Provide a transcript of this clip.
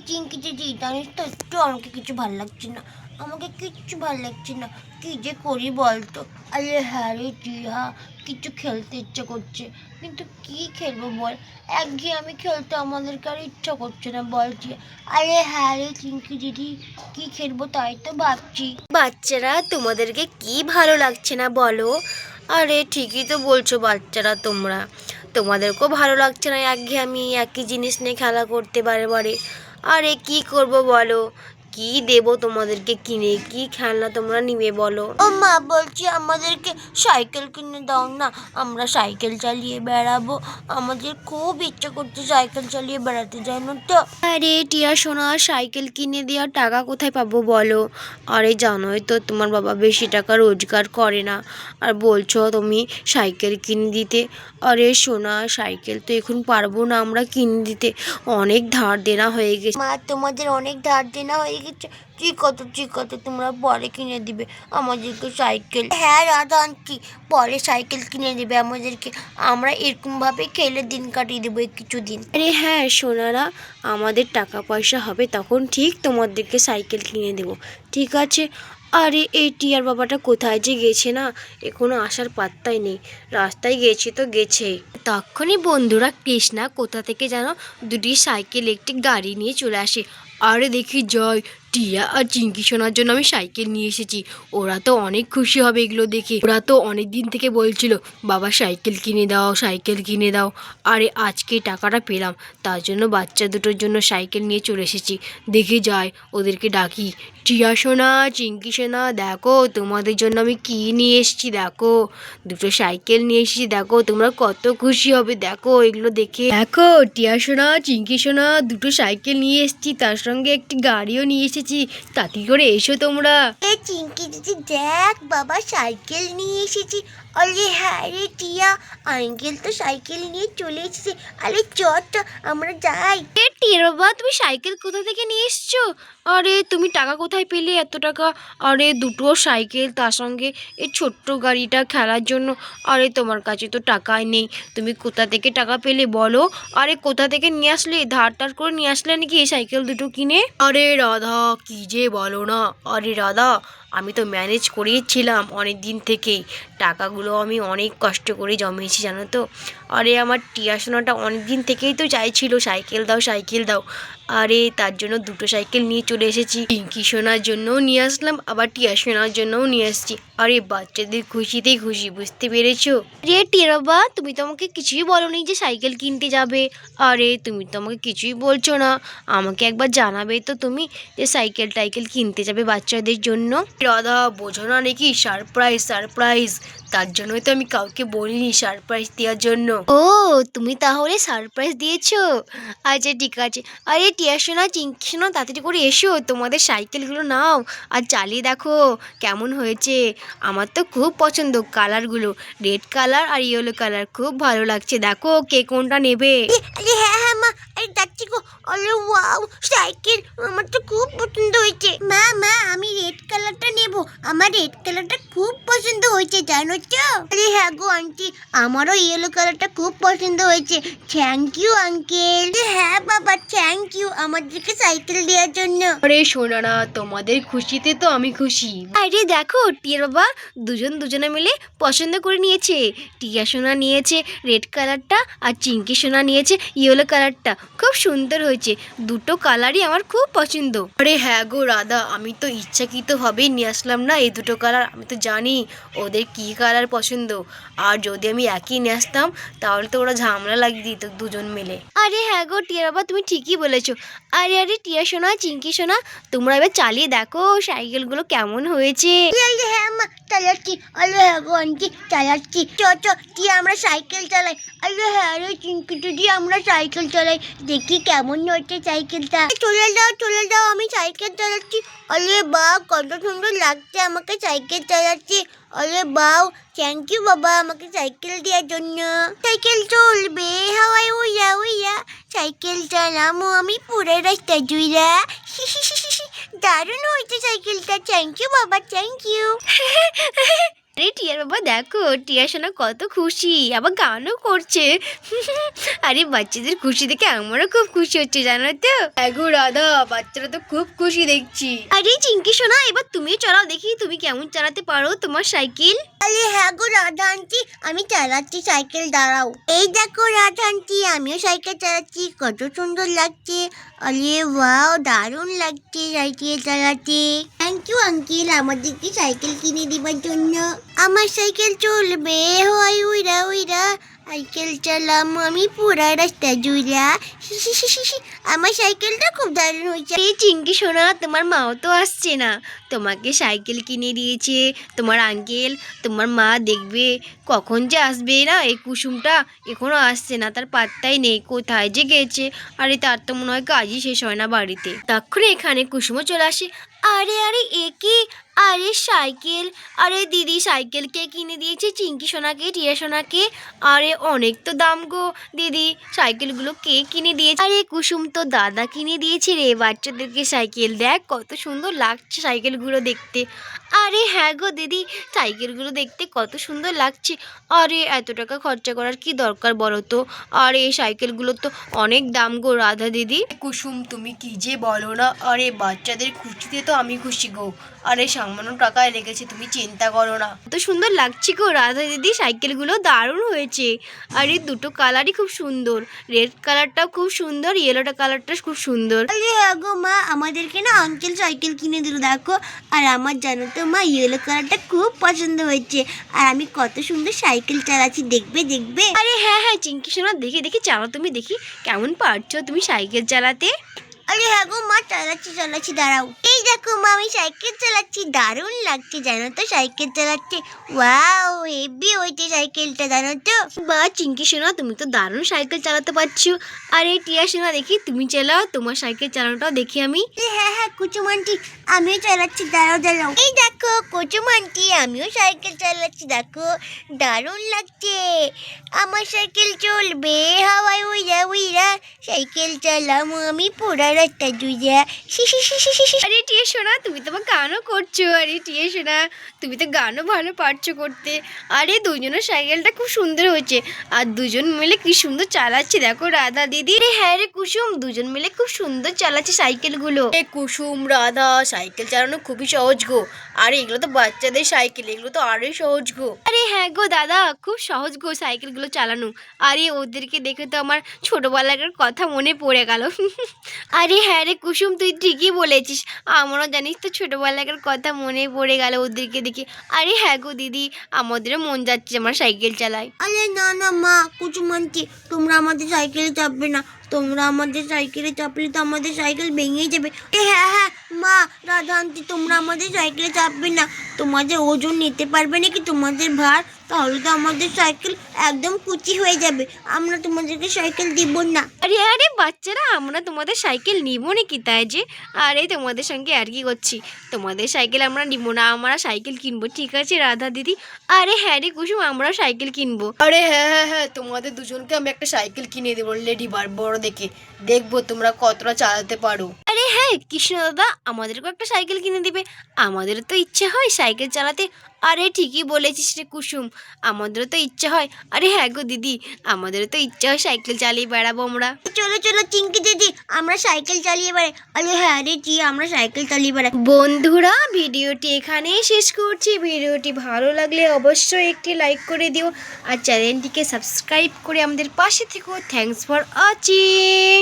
চিংকি দিদি জানিস তো একটু আমাকে কিছু ভালো লাগছে না, আমাকে কিচ্ছু ভালো লাগছে না, কি যে করি বলতো। আরে হ্যাঁ রে টিয়া, কিছু খেলতে ইচ্ছা করছে, কিন্তু কি খেলবো বল, একঘেয়ে আমি খেলতে আমাদেরকে আর ইচ্ছা করছে না বল টিয়া। আরে হ্যাঁ রে চিংকি দিদি, কি খেলবো তাই তো ভাবছি। বাচ্চারা তোমাদেরকে কি ভালো লাগছে না বলো? আরে ঠিকই তো বলছো বাচ্চারা, তোমাদেরকেও ভালো লাগছে না একঘেয়ে আমি একই জিনিস নিয়ে খেলা করতে বারে বারে। আরে কি করব বলো, কি দেবো তোমাদেরকে কিনে, কি খেলনা তোমরা নিবে বলো? ও মা, বলছি আমাদেরকে সাইকেল কিনে দাও না, আমরা সাইকেল চালিয়ে বেড়াবো, আমাদের খুব ইচ্ছা করছে সাইকেল চালিয়ে বেড়াতে, জানো তো। আরে টিয়া সোনা, সাইকেল কিনে দেওয়ার টাকা কোথায় পাবো বলো? আরে জানোই তো তোমার বাবা বেশি টাকা রোজগার করে না, আর বলছো তুমি সাইকেল কিনে দিতে। আরে সোনা, সাইকেল তো এখন পারবো না আমরা কিনে দিতে, অনেক ধার দেনা হয়ে গেছে। মা, তোমাদের অনেক ধার দেনা হয়ে গেছে, ঠিক আছে তোমরা পরে কিনে দিবে আমাদেরকে সাইকেল। হ্যাঁ রাধা আন্টি, পরে সাইকেল কিনে দেবে আমাদেরকে, আমরা এরকমভাবে খেলে দিন কাটিয়ে দেবো কিছুদিন। আরে হ্যাঁ সোনারা, আমাদের টাকা পয়সা হবে তখন ঠিক তোমাদেরকে সাইকেল কিনে দেবো, ঠিক আছে? আরে এই টিয়ার বাবাটা কোথায় যে গেছে না, এখনো আসার পাত্তাই নেই, রাস্তায় গেছে তো গেছে। তখনই বন্ধুরা কৃষ্ণা কোথা থেকে যেন দুটি সাইকেল একটি গাড়ি নিয়ে চলে আসে। আরে দেখি জয়, টিয়া আর চিঙ্কি সোনার জন্য আমি সাইকেল নিয়ে এসেছি, ওরা তো অনেক খুশি হবে এগুলো দেখে, ওরা তো অনেক দিন থেকে বলছিল বাবা সাইকেল কিনে দাও, সাইকেল কিনে দাও। আরে আজকে টাকাটা পেলাম, তার জন্য বাচ্চা দুটোর জন্য সাইকেল নিয়ে চলে এসেছি। দেখে যায়, ওদেরকে ডাকি, টিয়া সোনা, চিঙ্কি সোনা, দেখো তোমাদের জন্য আমি কি নিয়ে এসেছি, দেখো দুটো সাইকেল নিয়ে এসেছি, দেখো তোমরা কত খুশি হবে দেখো এগুলো দেখে। দেখো টিয়া সোনা, চিঙ্কি সোনা, দুটো সাইকেল নিয়ে এসেছি, তার সঙ্গে একটি গাড়িও নিয়ে এসেছি, তাড়াতাড়ি করে এসো তোমরা। এ চিংকি দিদি দেখ, বাবা সাইকেল নিয়ে এসেছি। আরে হ্যাঁ রে টিয়া, আঙ্কেল তো সাইকেল নিয়ে চলে এসেছে, আরে চল তো আমরা যাই। টিয়া বাবা, তুমি সাইকেল কোথা থেকে নিয়ে এসছো? আরে তুমি টাকা কোথায় পেলে এত টাকা? আরে দুটো সাইকেল, তার সঙ্গে এই ছোট্ট গাড়িটা খেলার জন্য, আরে তোমার কাছে তো টাকাই নেই, তুমি কোথা থেকে টাকা পেলে বলো? আরে কোথা থেকে নিয়ে আসলে, ধার টার করে নিয়ে আসলে নাকি এই সাইকেল দুটো কিনে? আরে রাধা, কি যে বলো না, আরে রাধা আমি তো ম্যানেজ করেইছিলাম অনেক দিন থেকেই, টাকাগুলো আমি অনেক কষ্ট করে জমিয়েছি জানো তো। আরে আমার টিয়া সোনাটা অনেক দিন থেকেই তো চাইছিল সাইকেল দাও, সাইকেল দাও, আরে তার জন্য দুটো সাইকেল নিয়ে চলে এসেছি, পিঙ্কি সোনার জন্যও নিয়ে আসলাম, আবার টিয়া সোনার জন্যও নিয়ে আসছি। আরে বাচ্চাদের খুশিতেই খুশি, বুঝতে পেরেছো? রে টিয়া বাবা, তুমি তো আমাকে কিছুই বলোনি যে সাইকেল কিনতে যাবে, আরে তুমি তো আমাকে কিছুই বলছো না, আমাকে একবার জানাবে তো তুমি যে সাইকেল টাইকেল কিনতে যাবে বাচ্চাদের জন্য। রাধা বোঝো না নাকি, সারপ্রাইজ সারপ্রাইজ, তার জন্যই তো আমি কাউকে বলিনি সারপ্রাইজ দেওয়ার জন্য। ও, তুমি তাহলে সারপ্রাইজ দিয়েছো, আচ্ছা ঠিক আছে। আরে টিয়া সোনা, চিঙ্কি সোনা, তাড়াতাড়ি করে এসো, তোমাদের সাইকেলগুলো নাও আর চালিয়ে দেখো কেমন হয়েছে। আমার তো খুব পছন্দ কালারগুলো, রেড কালার আর ইয়েলো কালার, খুব ভালো লাগছে, দেখো কে কোনটা নেবে। আরে হ্যাঁ হ্যাঁ মা, আরে যাচ্ছি গো। আরে ওয়াও, সাইকেল আমার তো খুব পছন্দ হয়েছে। মা মা, আমি রেড কালারটা নেব, আমার রেড কালারটা খুব পছন্দ হয়েছে জানো তো। আরে হ্যাঁ গো আন্টি, আমারও ইয়েলো কালারটা খুব পছন্দ হয়েছে। Thank you uncle. হ্যাঁ বাবা, থ্যাংক ইউ আমাদেরকে সাইকেল দেওয়ার জন্য। আরে সোনারা, তোমাদের খুশিতে তো আমি খুশি। আরে দেখো টিয়ার বাবা দুজনে মিলে পছন্দ করে নিয়েছে, টিয়া সোনা নিয়েছে রেড কালারটা আর চিঙ্কি সোনা নিয়েছে ইয়েলো কালারটা, খুব সুন্দর হয়েছে, দুটো কালারই আমার খুব পছন্দ। আরে হ্যাঁ গো রাধা, আমি তো ইচ্ছাকৃতভাবেই নিয়ে আসলাম না এই দুটো কালার, আমি তো জানি ওদের কী কালার পছন্দ, আর যদি আমি একই নিয়ে আসতাম তাহলে তো ওরা ঝামেলা লাগিয়ে দিত দুজন মিলে। আরে হ্যাঁ গো টিয়া বাবা, তুমি ঠিকই বলেছো। আরে আরে টিয়া সোনা, চিঙ্কি সোনা, তোমরা এবার চালিয়ে দেখো সাইকেলগুলো কেমন হয়েছে। আরে হ্যাঁ মা, চালাচ্ছি। আরে হ্যাঁ গো আন্টি, চালাচ্ছি। চ চ টিয়া, আমরা সাইকেল চালাই। আরে হ্যাঁ রে চিঙ্কি দিদি, আমরা সাইকেল চালাই, দেখি কেমন হচ্ছে সাইকেলটা। চলে যাও, আমি সাইকেল চালাচ্ছি। আরে বাহ, কত সুন্দর লাগছে আমাকে সাইকেল চালাচ্ছি। আরে বাহ, থ্যাংক ইউ বাবা আমাকে সাইকেল দেওয়ার জন্য। সাইকেল চলবে হাওয়ায় উইয়া উইয়া, সাইকেল চালামো আমি পুরো রাস্তা জুইরা। দারুণ হয়েছে সাইকেলটা, থ্যাংক ইউ বাবা, থ্যাংক ইউ। আরে টিয়ার বাবা দেখো, টিয়া সোনা কত খুশি, আবার গানও করছে। আরে বাচ্চাদের খুশি দেখে আমারও খুব খুশি হচ্ছে জানো তো। এগো রাধা, বাচ্চারা তো খুব খুশি দেখছি। আরে চিঙ্কি সোনা, এবার তুমিও চালাও দেখি তুমি কেমন চালাতে পারো তোমার সাইকেল। আরে হ্যাঁ গো রাধা আন্টি, আমি চালাচ্ছি সাইকেল, দাঁড়াও। এই দেখো রাধা আন্টি, আমিও সাইকেল চালাচ্ছি, কত সুন্দর লাগছে। আরে ওয়াও, দারুণ লাগছে সাইকেল চালাতে। থ্যাংক ইউ আঙ্কেল আমাদেরকে সাইকেল কিনে দেবার জন্য। আমার সাইকেল চলবে হয় উইরা উইরা, সাইকেল চালাম আমি পুরা রাস্তা জুড়া। আমার সাইকেলটা খুব দারুণ হয়েছে। এই চিঙ্কি সোনা, তোমার মাও তো আসছে না, তোমাকে সাইকেল কিনে দিয়েছে তোমার আঙ্কেল। তোমার মা দেখবে কখন যে আসবে না, এই কুসুমটা এখনো আসছে না, তার পাত্তাই নেই, কোথায় যে গেছে। আরে তার তো মনে হয় কাজই শেষ হয় না বাড়িতে। তখন এখানে কুসুমও চলে আসে। আরে আরে এ কি, আরে সাইকেল, আরে দিদি সাইকেল কে কিনে দিয়েছে? চিঙ্কি সোনাকে, টিয়া সোনাকে। আরে অনেক তো দাম গো দিদি, সাইকেলগুলো কে কিনে দিয়েছে? আরে কুসুম তো দাদা কিনে দিয়েছে রে বাচ্চাদেরকে সাইকেল, দেখ কত সুন্দর লাগছে সাইকেলগুলো দেখতে। আরে হ্যাঁ গো দিদি, সাইকেলগুলো দেখতে কত সুন্দর লাগছে। আরে এত টাকা খরচা করার কি দরকার বলো তো? আরে এই সাইকেলগুলো তো অনেক দাম গো রাধা দিদি। কুসুম তুমি কি যে বলো না, আরে বাচ্চাদের খুশিতে তো আমি খুশি গো। আরে সামান্য টাকায় লেগেছে, তুমি চিন্তা করো না। কত সুন্দর লাগছে গো রাধা দিদি, সাইকেলগুলো দারুণ হয়েছে। আরে দুটো কালারই খুব সুন্দর, রেড কালারটাও খুব সুন্দর, ইয়েলোটা কালারটা খুব সুন্দর। আরে হ্যাঁ গো মা, আমাদেরকে না আঙ্কেল সাইকেল কিনে দিল দেখো। আর আমার জানো তো মা, ইয়েলো কালারটা খুব পছন্দ হয়েছে। আর আমি কত সুন্দর সাইকেল চালাচ্ছি, দেখবে দেখবে। আরে হ্যাঁ হ্যাঁ চিঙ্কি সোনা, দেখি দেখি চালাও তুমি, দেখি কেমন পারছো তুমি সাইকেল চালাতে। আরে হ্যাঁ গো মা, চালাচ্ছি চালাচ্ছি, দাঁড়াও। এই দেখো মা, আমি সাইকেল চালাচ্ছি, দারুণ লাগছে জানো তো সাইকেল চালাচ্ছে। ওয়াও, হেভি হয়েছে সাইকেলটা জানো তো। বা চিঙ্কি সোনা, তুমি তো দারুণ সাইকেল চালাতে পারছো। আরে টিয়া সোনা, দেখি তুমি চালাও, তোমার সাইকেল চালানোটাও দেখি আমি। হ্যাঁ হ্যাঁ কুচুম আন্টি, আমিও চালাচ্ছি, দাঁড়াও দাঁড়াও। এই দেখো কুচুম আন্টি, আমিও সাইকেল চালাচ্ছি দেখো, দারুণ লাগছে। আমার সাইকেল চলবে হাওয়ায় উইরা উইরা, সাইকেল চালাম আমি পুরা রাস্তা জুড়ে। আরে টিয়া সোনা, তুমি তো গানও করছো। আরে টিয়া সোনা, তুমি তো গানও ভালো পারছো করতে। আরে দুজনের সাইকেলটা খুব সুন্দর হয়েছে, আর দুজন মিলে কি সুন্দর চালাচ্ছে দেখো রাধা দিদি। আরে হ্যাঁ রে কুসুম, দুজন মিলে খুব সুন্দর চালাচ্ছে সাইকেলগুলো। এ কুসুম রাধা, সাইকেল চালানো খুবই সহজ গো। আরে এগুলো তো বাচ্চাদের সাইকেল, এগুলো তো আরোই সহজ গো। আরে হ্যাঁ গো দাদা, খুব সহজ গো সাইকেলগুলো চালানো। আরে ওদেরকে দেখে তো আমার ছোটবেলাকার কথা মনে পড়ে গেল। আরে হ্যাঁ রে কুসুম, তুই ঠিকই বলেছিস, আমারও জানিস তো ছোটবেলাকার কথা মনে পড়ে গেল ওদেরকে দেখে। আরে হ্যাঁ গো দিদি, আমাদেরও মন যাচ্ছে আমার সাইকেল চালায়। আরে না না মা, কুচুম আন্টি, তোমরা আমাদের সাইকেলে চাপবে না। তোমরা আমাদের সাইকেলে চাপলে তো আমাদের সাইকেল ভেঙেই যাবে। হ্যাঁ হ্যাঁ মা, রাধা আন্টি, তোমরা আমাদের সাইকেলে চাপবে না। তোমাদের ওজন নিতে পারবে নাকি তোমাদের ভার? তাহলে তো আমাদের সাইকেল একদম কুচি হয়ে যাবে। আমরা তোমাদেরকে সাইকেল দিব না। আরে আরে বাচ্চারা, আমরা তোমাদের সাইকেল নিব নাকি তাই যে? আরে তোমাদের সঙ্গে আর কি করছি, তোমাদের সাইকেল আমরা নিব না, আমরা সাইকেল কিনবো, ঠিক আছে রাধা দিদি? আরে হ্যাঁ রে কুসুম, আমরাও সাইকেল কিনবো। আরে হ্যাঁ হ্যাঁ হ্যাঁ, তোমাদের দুজনকে আমি একটা সাইকেল কিনে দেবো লেডি বার বড় দেখে, দেখবো তোমরা কতটা চালাতে পারো। আরে হ্যাঁ কৃষ্ণ দাদা, আমাদেরকেও একটা সাইকেল কিনে দিবে, আমাদেরও তো ইচ্ছে হয় সাইকেল চালাতে। আরে ঠিকই বলেছিস রে কুসুম, আমাদেরও তো ইচ্ছা হয়। আরে হ্যাঁ গো দিদি, আমাদেরও তো ইচ্ছা হয় সাইকেল চালিয়ে বেড়াবো আমরা। চলো চলো চিঙ্কি দিদি, আমরা সাইকেল চালিয়ে বেড়াই। আরে হ্যাঁ রে জি, আমরা সাইকেল চালিয়ে বেড়াই। বন্ধুরা, ভিডিওটি এখানেই শেষ করছি। ভিডিওটি ভালো লাগলে অবশ্যই একটি লাইক করে দিও, আর চ্যানেলটিকে সাবস্ক্রাইব করে আমাদের পাশে থেকো। Thanks for watching.